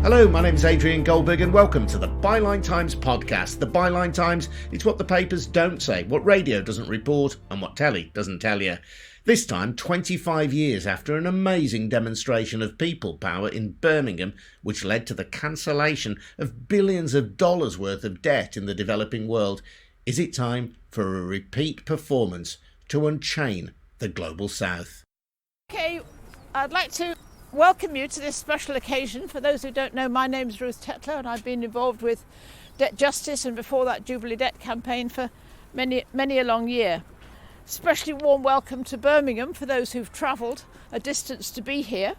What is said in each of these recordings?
Hello, my name's Adrian Goldberg and welcome to the Byline Times podcast. The Byline Times, it's what the papers don't say, what radio doesn't report and what telly doesn't tell you. This time, 25 years after an amazing demonstration of people power in Birmingham, which led to the cancellation of billions of dollars worth of debt in the developing world, is it time for a repeat performance to unchain the global south? Okay, I'd like to welcome you to this special occasion. For those who don't know, my name's Ruth Stephens and I've been involved with debt justice and before that Jubilee Debt campaign for many a long year. Especially warm welcome to Birmingham for those who've travelled a distance to be here.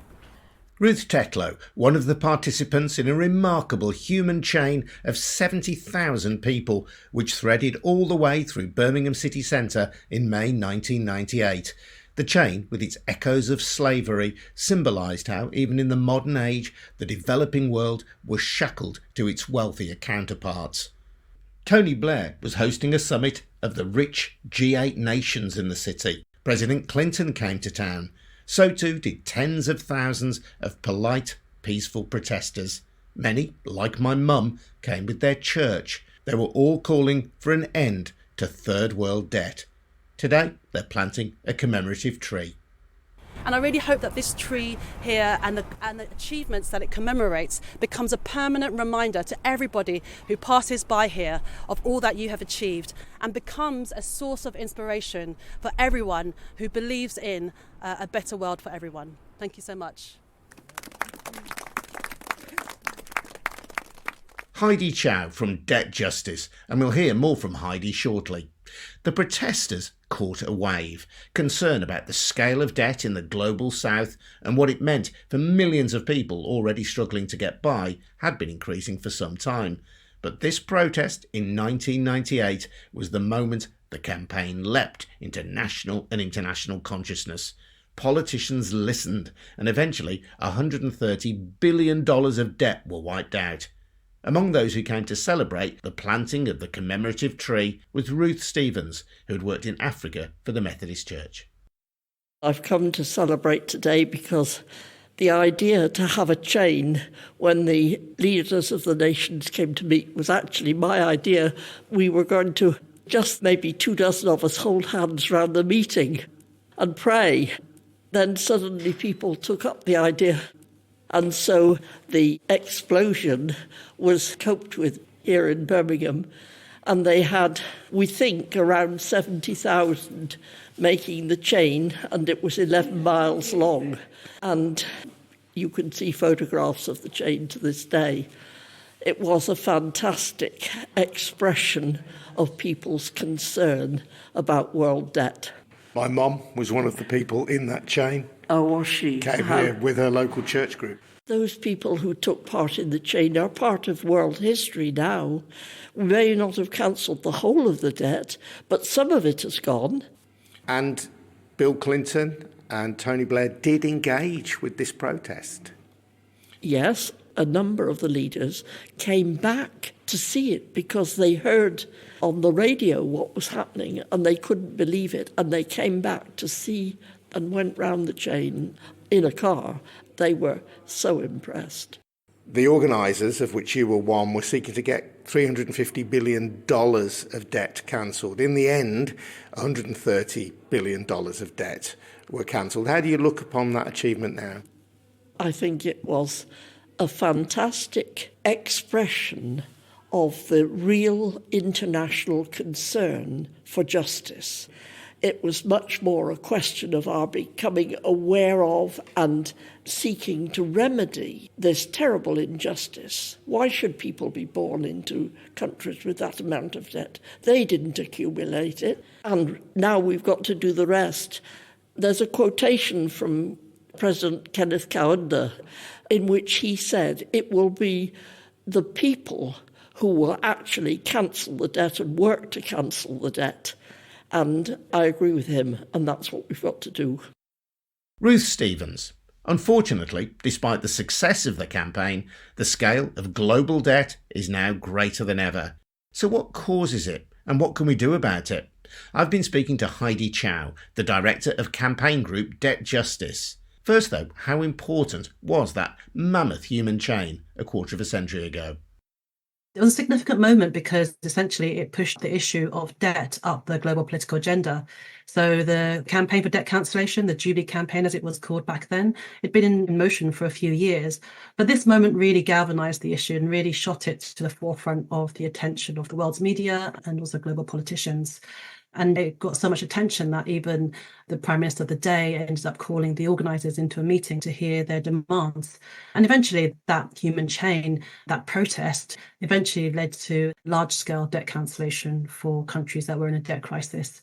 Ruth Stephens, one of the participants in a remarkable human chain of 70,000 people which threaded all the way through Birmingham city centre in May 1998. The chain, with its echoes of slavery, symbolised how, even in the modern age, the developing world was shackled to its wealthier counterparts. Tony Blair was hosting a summit of the rich G8 nations in the city. President Clinton came to town. So too did tens of thousands of polite, peaceful protesters. Many, like my mum, came with their church. They were all calling for an end to third world debt. Today, they're planting a commemorative tree. And I really hope that this tree here and the achievements that it commemorates becomes a permanent reminder to everybody who passes by here of all that you have achieved and becomes a source of inspiration for everyone who believes in a better world for everyone. Thank you so much. Heidi Chow from Debt Justice, and we'll hear more from Heidi shortly. The protesters caught a wave. Concern about the scale of debt in the global south and what it meant for millions of people already struggling to get by had been increasing for some time. But this protest in 1998 was the moment the campaign leapt into national and international consciousness. Politicians listened and eventually $130 billion of debt were wiped out. Among those who came to celebrate the planting of the commemorative tree was Ruth Stephens, who had worked in Africa for the Methodist Church. I've come to celebrate today because the idea to have a chain when the leaders of the nations came to meet was actually my idea. We were going to, just maybe 24 of us, hold hands round the meeting and pray. Then suddenly people took up the idea. And so the explosion was coped with here in Birmingham. And they had, we think, around 70,000 making the chain, and it was 11 miles long. And you can see photographs of the chain to this day. It was a fantastic expression of people's concern about world debt. My mum was one of the people in that chain. Oh, was she? Came here with her local church group. Those people who took part in the chain are part of world history now. We may not have cancelled the whole of the debt, but some of it has gone. And Bill Clinton and Tony Blair did engage with this protest. Yes, a number of the leaders came back to see it because they heard on the radio what was happening and they couldn't believe it. And they came back to see and went round the chain in a car. They were so impressed. The organisers, of which you were one, were seeking to get $350 billion of debt cancelled. In the end, $130 billion of debt were cancelled. How do you look upon that achievement now? I think it was a fantastic expression of the real international concern for justice. It was much more a question of our becoming aware of and seeking to remedy this terrible injustice. Why should people be born into countries with that amount of debt? They didn't accumulate it, and now we've got to do the rest. There's a quotation from President Kenneth Kaunda in which he said it will be the people who will actually cancel the debt and work to cancel the debt. And I agree with him, and that's what we've got to do. Ruth Stephens. Unfortunately, despite the success of the campaign, the scale of global debt is now greater than ever. So what causes it, and what can we do about it? I've been speaking to Heidi Chow, the director of campaign group Debt Justice. First, though, how important was that mammoth human chain a quarter of a century ago? It was a significant moment because essentially it pushed the issue of debt up the global political agenda. So the campaign for debt cancellation, the Jubilee campaign as it was called back then, it'd been in motion for a few years. But this moment really galvanized the issue and really shot it to the forefront of the attention of the world's media and also global politicians. And it got so much attention that even the Prime Minister of the day ended up calling the organisers into a meeting to hear their demands. And eventually that human chain, that protest, eventually led to large-scale debt cancellation for countries that were in a debt crisis.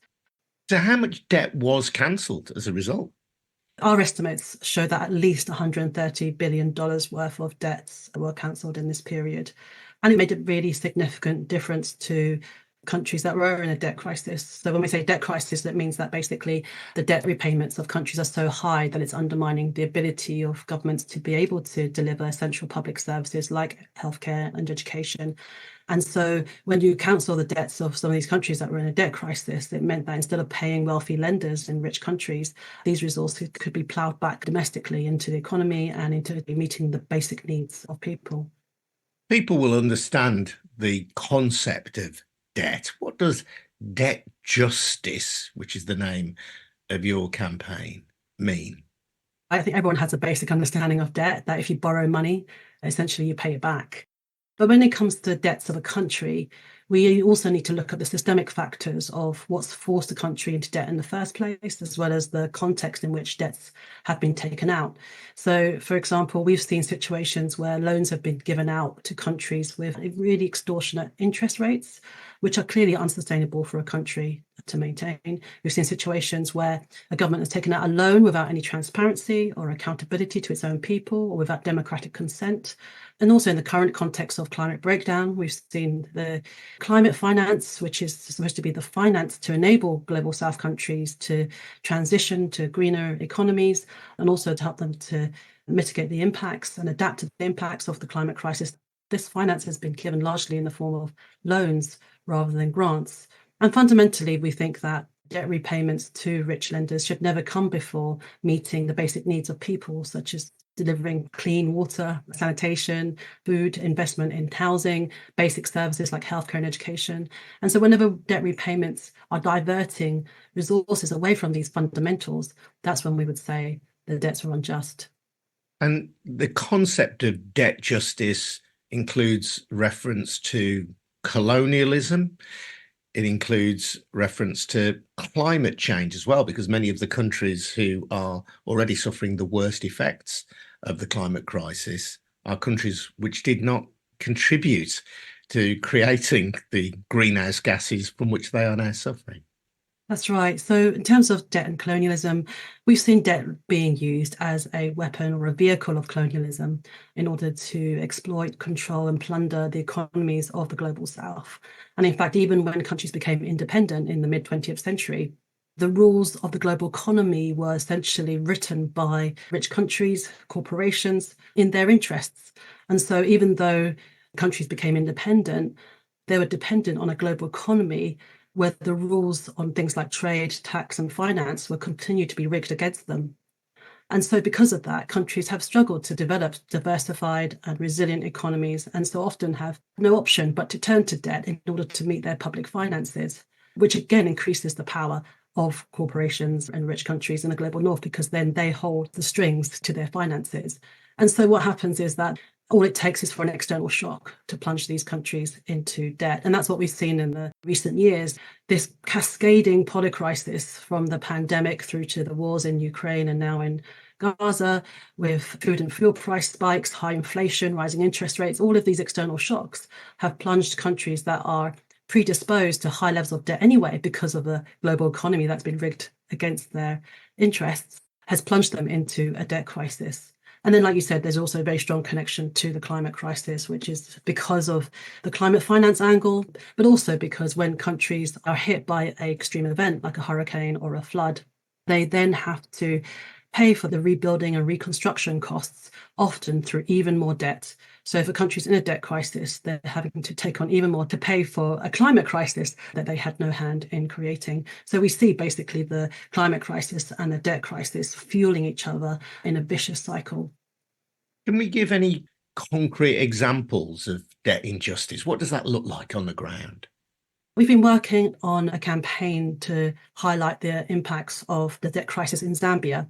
So how much debt was cancelled as a result? Our estimates show that at least $130 billion worth of debts were cancelled in this period. And it made a really significant difference to countries that were in a debt crisis. So when we say debt crisis, that means that basically the debt repayments of countries are so high that it's undermining the ability of governments to be able to deliver essential public services like healthcare and education. And so when you cancel the debts of some of these countries that were in a debt crisis, it meant that instead of paying wealthy lenders in rich countries, these resources could be ploughed back domestically into the economy and into meeting the basic needs of people. People will understand the concept of debt. What does debt justice, which is the name of your campaign, mean? I think everyone has a basic understanding of debt, that if you borrow money, essentially you pay it back. But when it comes to the debts of a country, we also need to look at the systemic factors of what's forced a country into debt in the first place, as well as the context in which debts have been taken out. So, for example, we've seen situations where loans have been given out to countries with really extortionate interest rates, which are clearly unsustainable for a country to maintain. We've seen situations where a government has taken out a loan without any transparency or accountability to its own people or without democratic consent. And also in the current context of climate breakdown, we've seen the climate finance, which is supposed to be the finance to enable global south countries to transition to greener economies and also to help them to mitigate the impacts and adapt to the impacts of the climate crisis. This finance has been given largely in the form of loans rather than grants. And fundamentally, we think that debt repayments to rich lenders should never come before meeting the basic needs of people, such as delivering clean water, sanitation, food, investment in housing, basic services like healthcare and education. And so whenever debt repayments are diverting resources away from these fundamentals, that's when we would say the debts are unjust. And the concept of debt justice includes reference to colonialism. It includes reference to climate change as well, because many of the countries who are already suffering the worst effects of the climate crisis are countries which did not contribute to creating the greenhouse gases from which they are now suffering. That's right. So in terms of debt and colonialism, we've seen debt being used as a weapon or a vehicle of colonialism in order to exploit, control and plunder the economies of the global south. And in fact, even when countries became independent in the mid-20th century, the rules of the global economy were essentially written by rich countries, corporations, in their interests. And so even though countries became independent, they were dependent on a global economy where the rules on things like trade, tax and finance will continue to be rigged against them. And so because of that, countries have struggled to develop diversified and resilient economies and so often have no option but to turn to debt in order to meet their public finances, which again increases the power of corporations and rich countries in the global north because then they hold the strings to their finances. And so what happens is that all it takes is for an external shock to plunge these countries into debt. And that's what we've seen in the recent years, this cascading polycrisis from the pandemic through to the wars in Ukraine and now in Gaza, with food and fuel price spikes, high inflation, rising interest rates. All of these external shocks have plunged countries that are predisposed to high levels of debt anyway because of the global economy that's been rigged against their interests, has plunged them into a debt crisis. And then, like you said, there's also a very strong connection to the climate crisis, which is because of the climate finance angle, but also because when countries are hit by an extreme event like a hurricane or a flood, they then have to pay for the rebuilding and reconstruction costs, often through even more debt. So if a country's in a debt crisis, they're having to take on even more to pay for a climate crisis that they had no hand in creating. So we see basically the climate crisis and the debt crisis fueling each other in a vicious cycle. Can we give any concrete examples of debt injustice? What does that look like on the ground? We've been working on a campaign to highlight the impacts of the debt crisis in Zambia.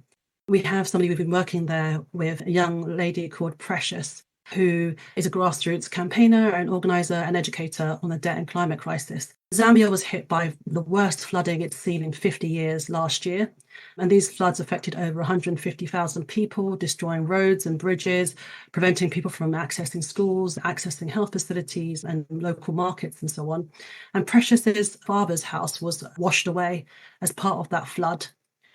We have somebody we've been working there with, a young lady called Precious, who is a grassroots campaigner, an organizer, and educator on the debt and climate crisis. Zambia was hit by the worst flooding it's seen in 50 years last year. And these floods affected over 150,000 people, destroying roads and bridges, preventing people from accessing schools, accessing health facilities and local markets and so on. And Precious's father's house was washed away as part of that flood.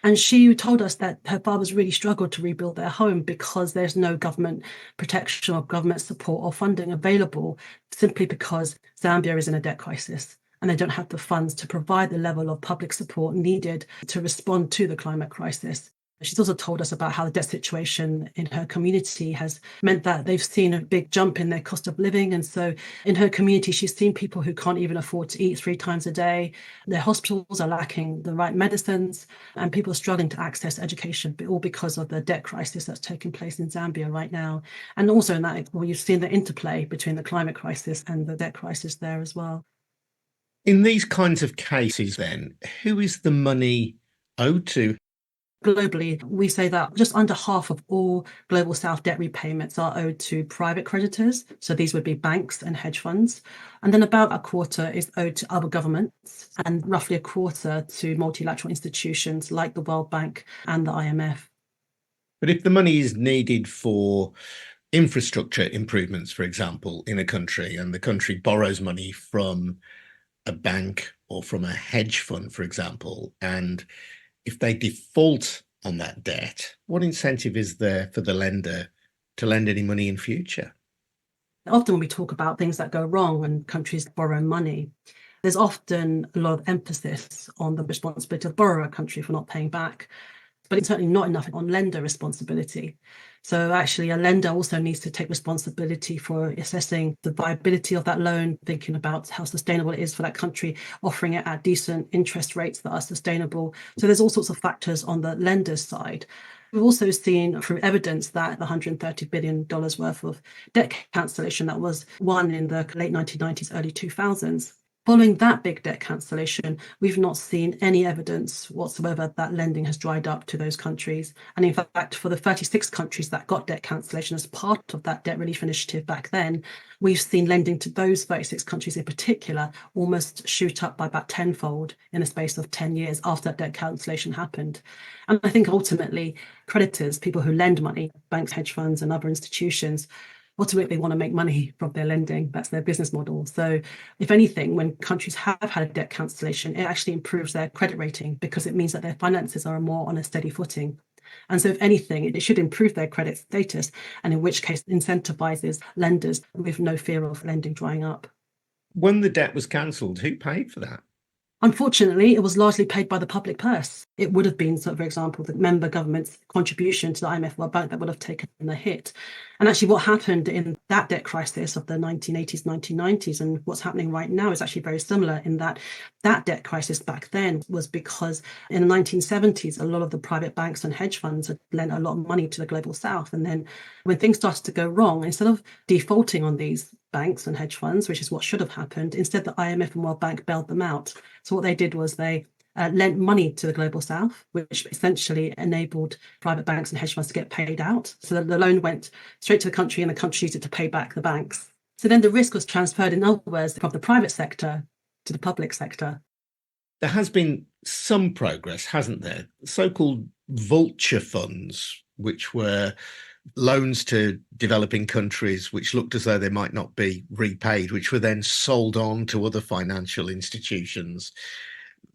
And she told us that her fathers really struggled to rebuild their home because there's no government protection or government support or funding available, simply because Zambia is in a debt crisis and they don't have the funds to provide the level of public support needed to respond to the climate crisis. She's also told us about how the debt situation in her community has meant that they've seen a big jump in their cost of living. And so in her community, she's seen people who can't even afford to eat 3 times a day. Their hospitals are lacking the right medicines, and people are struggling to access education, all because of the debt crisis that's taking place in Zambia right now. And also in that, well, you've seen the interplay between the climate crisis and the debt crisis there as well. In these kinds of cases, then, who is the money owed to? Globally, we say that just under half of all Global South debt repayments are owed to private creditors. So these would be banks and hedge funds. And then about a quarter is owed to other governments and roughly a quarter to multilateral institutions like the World Bank and the IMF. But if the money is needed for infrastructure improvements, for example, in a country, and the country borrows money from a bank or from a hedge fund, for example, and if they default on that debt, what incentive is there for the lender to lend any money in future? Often when we talk about things that go wrong when countries borrow money, there's often a lot of emphasis on the responsibility of the borrower country for not paying back, but it's certainly not enough on lender responsibility. So actually a lender also needs to take responsibility for assessing the viability of that loan, thinking about how sustainable it is for that country, offering it at decent interest rates that are sustainable. So there's all sorts of factors on the lender's side. We've also seen through evidence that the $130 billion worth of debt cancellation that was won in the late 1990s, early 2000s, following that big debt cancellation, we've not seen any evidence whatsoever that lending has dried up to those countries. And in fact, for the 36 countries that got debt cancellation as part of that debt relief initiative back then, we've seen lending to those 36 countries in particular almost shoot up by about tenfold in the space of 10 years after that debt cancellation happened. And I think ultimately creditors, people who lend money, banks, hedge funds and other institutions, ultimately want to make money from their lending. That's their business model. So if anything, when countries have had a debt cancellation, it actually improves their credit rating because it means that their finances are more on a steady footing. And so if anything, it should improve their credit status, and in which case incentivizes lenders with no fear of lending drying up. When the debt was cancelled, who paid for that? Unfortunately, it was largely paid by the public purse. It would have been, so for example, the member government's contribution to the IMF World Bank that would have taken the hit. And actually what happened in that debt crisis of the 1980s, 1990s, and what's happening right now is actually very similar in that that debt crisis back then was because in the 1970s, a lot of the private banks and hedge funds had lent a lot of money to the Global South. And then when things started to go wrong, instead of defaulting on these banks and hedge funds, which is what should have happened, instead the IMF and World Bank bailed them out. So what they did was they lent money to the Global South, which essentially enabled private banks and hedge funds to get paid out. So the loan went straight to the country and the country used it to pay back the banks. So then the risk was transferred, in other words, from the private sector to the public sector. There has been some progress, hasn't there? So-called vulture funds, which were loans to developing countries which looked as though they might not be repaid, which were then sold on to other financial institutions.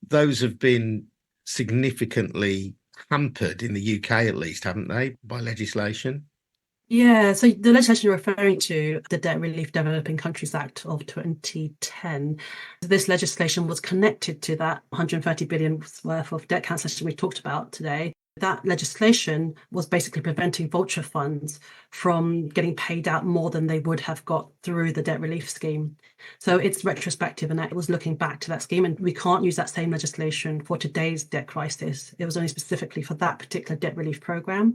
Those have been significantly hampered in the UK, at least, haven't they, by legislation? Yeah, so the legislation you're referring to, the Debt Relief Developing Countries Act of 2010, this legislation was connected to that 130 billion worth of debt cancellation we talked about today. That legislation was basically preventing vulture funds from getting paid out more than they would have got through the debt relief scheme. So it's retrospective, and it was looking back to that scheme, and we can't use that same legislation for today's debt crisis. It was only specifically for that particular debt relief program.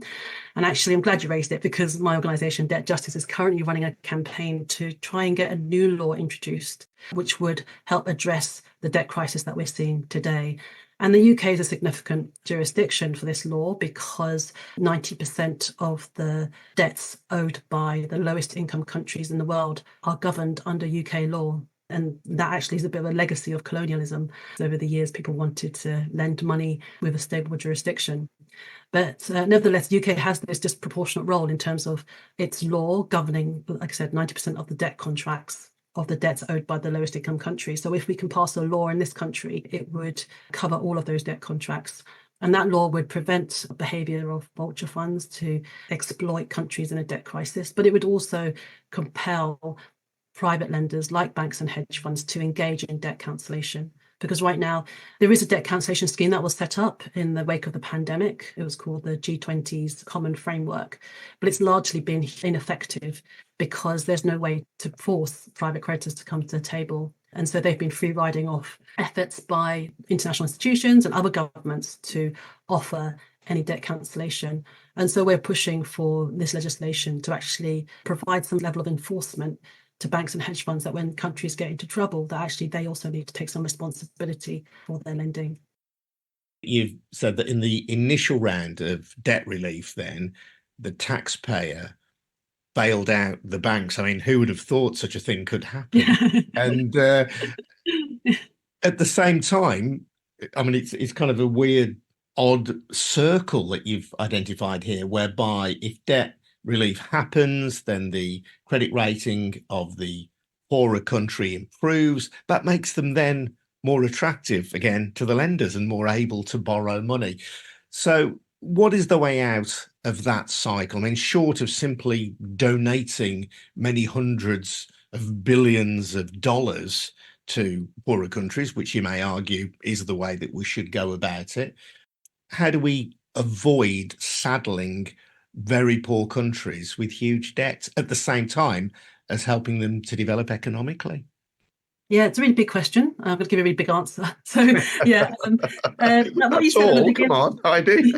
And actually, I'm glad you raised it, because my organisation, Debt Justice, is currently running a campaign to try and get a new law introduced, which would help address the debt crisis that we're seeing today. And the UK is a significant jurisdiction for this law, because 90% of the debts owed by the lowest income countries in the world are governed under UK law. And that actually is a bit of a legacy of colonialism. Over the years, people wanted to lend money with a stable jurisdiction. But nevertheless, the UK has this disproportionate role in terms of its law governing, like I said, 90% of the debt contracts of the debts owed by the lowest income countries. So if we can pass a law in this country, it would cover all of those debt contracts. And that law would prevent behaviour of vulture funds to exploit countries in a debt crisis, but it would also compel private lenders like banks and hedge funds to engage in debt cancellation. Because right now, there is a debt cancellation scheme that was set up in the wake of the pandemic. It was called the G20's Common Framework, but it's largely been ineffective because there's no way to force private creditors to come to the table. And so they've been free riding off efforts by international institutions and other governments to offer any debt cancellation. And so we're pushing for this legislation to actually provide some level of enforcement to banks and hedge funds, that when countries get into trouble, that actually they also need to take some responsibility for their lending. You've said that in the initial round of debt relief, then the taxpayer bailed out the banks. I mean, who would have thought such a thing could happen? And at the same time, I mean, it's kind of a weird, odd circle that you've identified here, whereby if debt relief happens, then the credit rating of the poorer country improves. That makes them then more attractive again to the lenders and more able to borrow money. So what is the way out of that cycle? I mean, short of simply donating many hundreds of billions of dollars to poorer countries, which you may argue is the way that we should go about it, how do we avoid saddling very poor countries with huge debts at the same time as helping them to develop economically? Yeah, it's a really big question. I'm going to give a really big answer. So, yeah. What you said at the beginning, come on, Heidi.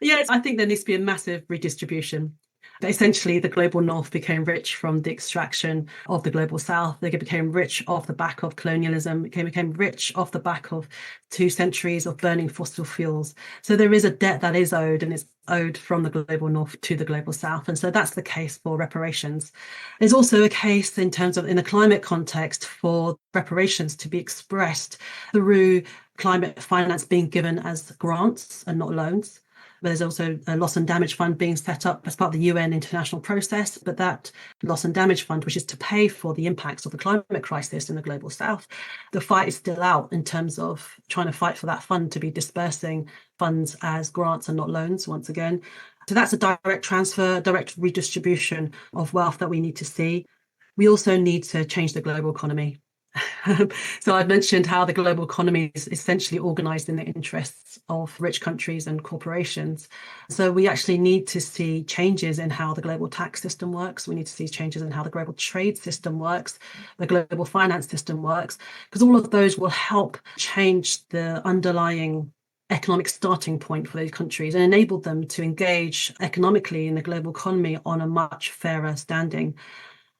Yes, I think there needs to be a massive redistribution. Essentially, the global north became rich from the extraction of the global south. They became rich off the back of colonialism. It became rich off the back of 2 centuries of burning fossil fuels. So there is a debt that is owed, and it's owed from the global north to the global south. And so that's the case for reparations. There's also a case in terms of, in a climate context, for reparations to be expressed through climate finance being given as grants and not loans. There's also a loss and damage fund being set up as part of the UN international process, but that loss and damage fund, which is to pay for the impacts of the climate crisis in the global south, the fight is still out in terms of trying to fight for that fund to be dispersing funds as grants and not loans once again. So that's a direct transfer, direct redistribution of wealth that we need to see. We also need to change the global economy. So I've mentioned how the global economy is essentially organised in the interests of rich countries and corporations. So we actually need to see changes in how the global tax system works. We need to see changes in how the global trade system works, the global finance system works, because all of those will help change the underlying economic starting point for those countries and enable them to engage economically in the global economy on a much fairer standing.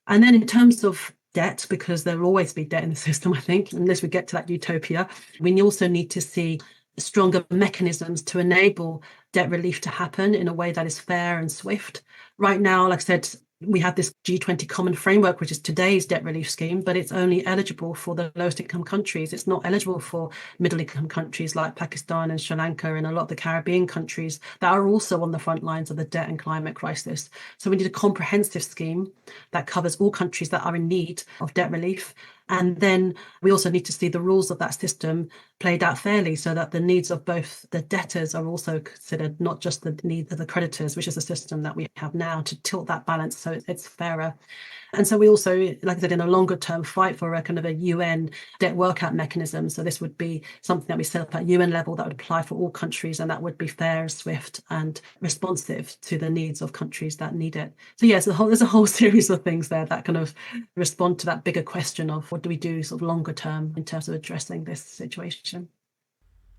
And then in terms of debt, because there will always be debt in the system, I think, unless we get to that utopia, we also need to see stronger mechanisms to enable debt relief to happen in a way that is fair and swift. Right now, like I said, we have this G20 Common Framework, which is today's debt relief scheme, but it's only eligible for the lowest income countries. It's not eligible for middle income countries like Pakistan and Sri Lanka and a lot of the Caribbean countries that are also on the front lines of the debt and climate crisis. So we need a comprehensive scheme that covers all countries that are in need of debt relief. And then we also need to see the rules of that system played out fairly so that the needs of both the debtors are also considered, not just the needs of the creditors, which is a system that we have now, to tilt that balance so it's fairer. And so we also, like I said, in a longer term, fight for a kind of a UN debt workout mechanism. So this would be something that we set up at UN level that would apply for all countries, and that would be fair, swift, and responsive to the needs of countries that need it. So yes, there's a whole series of things there that kind of respond to that bigger question of what do we do sort of longer term in terms of addressing this situation.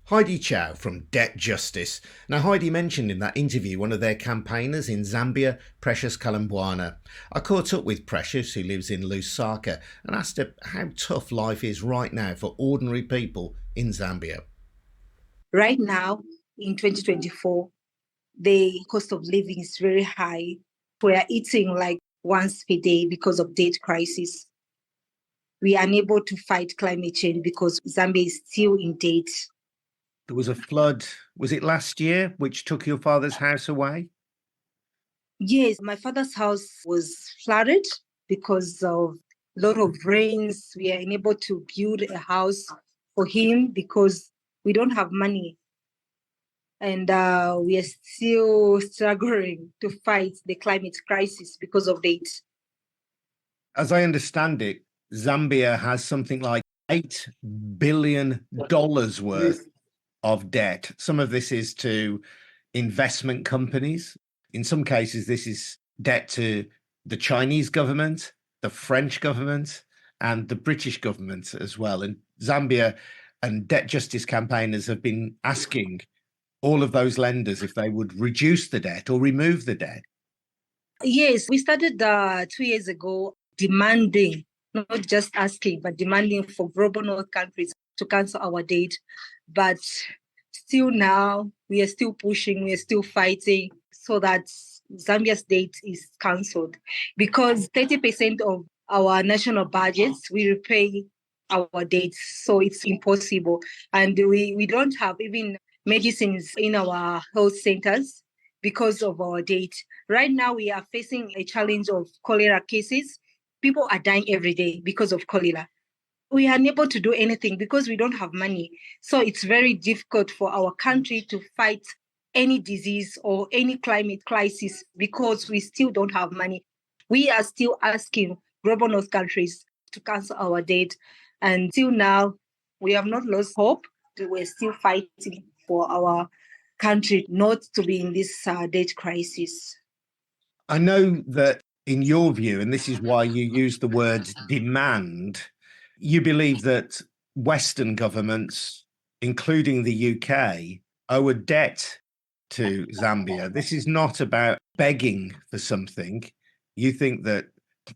Heidi Chow from Debt Justice. Now, Heidi mentioned in that interview one of their campaigners in Zambia, Precious Kalombwana. I caught up with Precious, who lives in Lusaka, and asked her how tough life is right now for ordinary people in Zambia. Right now, in 2024, the cost of living is very high. We are eating like once per day because of debt crisis. We are unable to fight climate change because Zambia is still in debt. There was a flood, was it last year, which took your father's house away? Yes, my father's house was flooded because of a lot of rains. We are unable to build a house for him because we don't have money. And we are still struggling to fight the climate crisis because of that. As I understand it, Zambia has something like $8 billion worth of debt. Some of this is to investment companies. In some cases, this is debt to the Chinese government, the French government, and the British government as well. And Zambia and debt justice campaigners have been asking all of those lenders if they would reduce the debt or remove the debt. Yes, we started 2 years ago demanding, not just asking, but demanding for global north countries to cancel our debt. But still now, we are still pushing, we are still fighting so that Zambia's debt is cancelled. Because 30% of our national budgets, we repay our debts, so it's impossible. And we don't have even medicines in our health centers because of our debt. Right now, we are facing a challenge of cholera cases. People are dying every day because of cholera. We are unable to do anything because we don't have money. So it's very difficult for our country to fight any disease or any climate crisis because we still don't have money. We are still asking global north countries to cancel our debt. And till now, we have not lost hope. We're still fighting for our country not to be in this debt crisis. I know that in your view, and this is why you use the word demand, you believe that Western governments, including the UK, owe a debt to Zambia. This is not about begging for something. You think that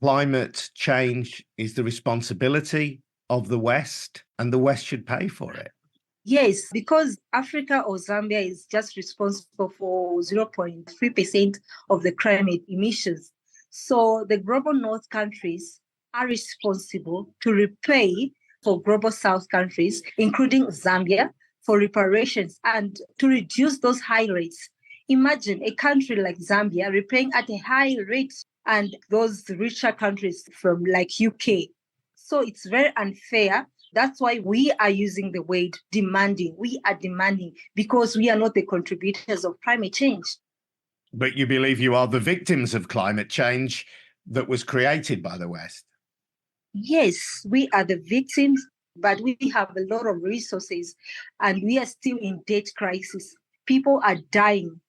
climate change is the responsibility of the West and the West should pay for it. Yes, because Africa or Zambia is just responsible for 0.3% of the climate emissions. So the global north countries are responsible to repay for global south countries, including Zambia, for reparations and to reduce those high rates. Imagine a country like Zambia repaying at a high rate and those richer countries from like UK. So it's very unfair. That's why we are using the word demanding. We are demanding because we are not the contributors of climate change. But you believe you are the victims of climate change that was created by the West? Yes, we are the victims, but we have a lot of resources and we are still in debt crisis. People are dying.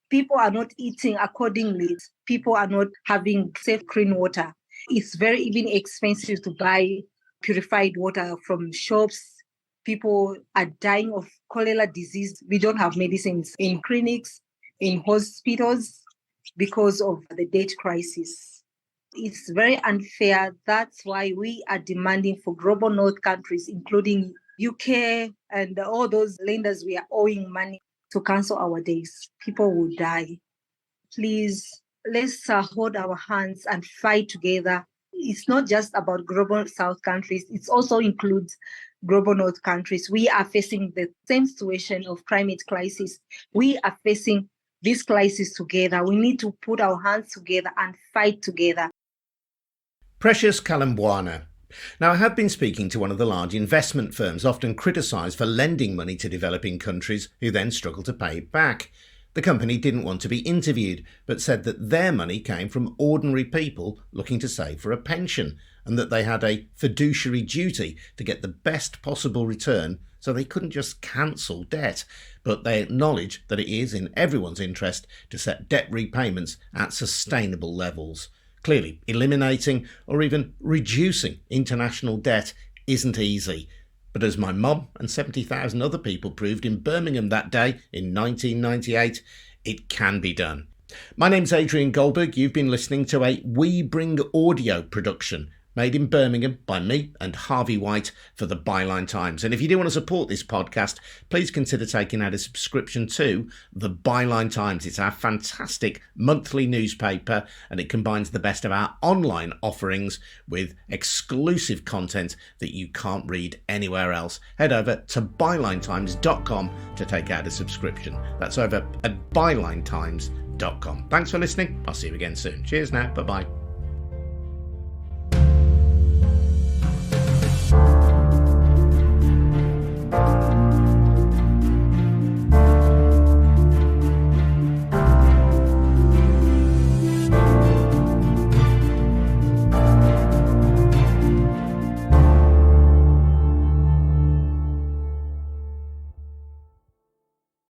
People are not eating accordingly. People are not having safe, clean water. It's very even expensive to buy purified water from shops. People are dying of cholera disease. We don't have medicines in clinics, in hospitals because of the debt crisis. It's very unfair. That's why we are demanding for global north countries, including UK and all those lenders we are owing money to cancel our debts. People will die. Please, let's hold our hands and fight together. It's not just about global south countries. It also includes global north countries. We are facing the same situation of climate crisis. We are facing this crisis together. We need to put our hands together and fight together. Precious Kalombwana, Now, I have been speaking to one of the large investment firms often criticised for lending money to developing countries who then struggle to pay it back. The company didn't want to be interviewed, but said that their money came from ordinary people looking to save for a pension, and that they had a fiduciary duty to get the best possible return, so they couldn't just cancel debt. But they acknowledge that it is in everyone's interest to set debt repayments at sustainable levels. Clearly, eliminating or even reducing international debt isn't easy. But as my mum and 70,000 other people proved in Birmingham that day in 1998, it can be done. My name's Adrian Goldberg. You've been listening to a We Bring audio production made in Birmingham by me and Harvey White for the Byline Times. And if you do want to support this podcast, please consider taking out a subscription to the Byline Times. It's our fantastic monthly newspaper, and it combines the best of our online offerings with exclusive content that you can't read anywhere else. Head over to bylinetimes.com to take out a subscription. That's over at bylinetimes.com. Thanks for listening. I'll see you again soon. Cheers now. Bye-bye.